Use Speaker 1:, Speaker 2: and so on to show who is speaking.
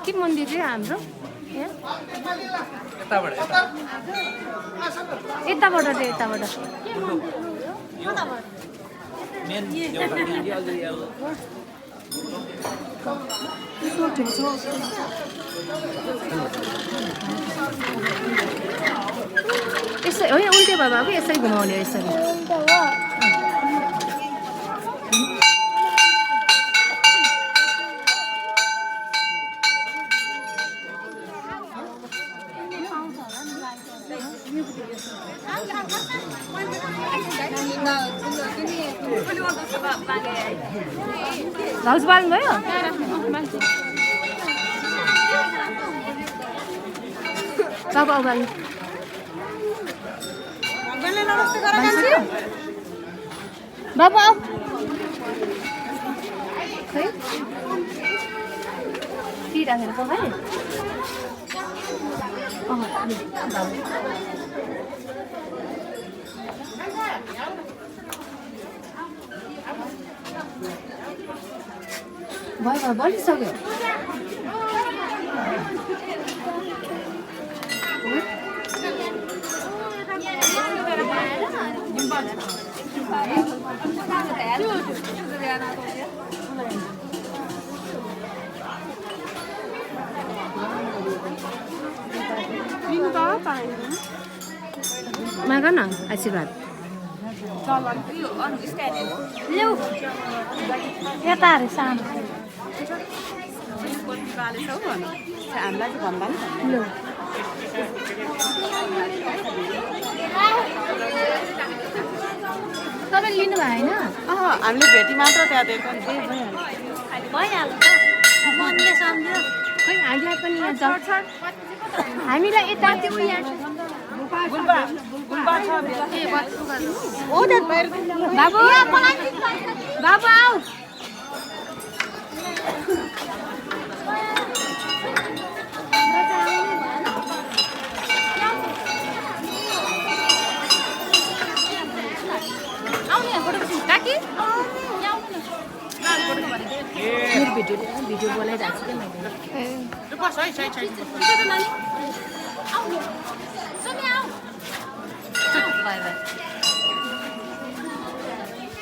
Speaker 1: के मन्दिर चाहिँ हाम्रो
Speaker 2: यताबाट
Speaker 1: यताबाट चाहिँ यताबाट
Speaker 2: मेन एउटा
Speaker 1: यसै होइन उल्टे भयो बाबु यसरी घुमाउने हो यसरी भाउजू बाल्नु भयो बाबु आउ बाल्नु बाबु आऊ खै टी राखेर पो भाइ भयो बलिसक्यो माग न आशीर्वाद ल्याउ यता अरे सानो
Speaker 3: हामीलाई चाहिँ भन्दा नि
Speaker 1: तपाईँ लिनु भएन
Speaker 3: हामीले भेटी मात्र त्यहाँ दिएको नि
Speaker 1: भइहाल्छ मनले सम्झ्यो खै हामीलाई पनि यहाँ हामीलाई यता त्यो यहाँ बाबु बाबु आऊ भिडियो बोलाइरहेको छु क्या मैले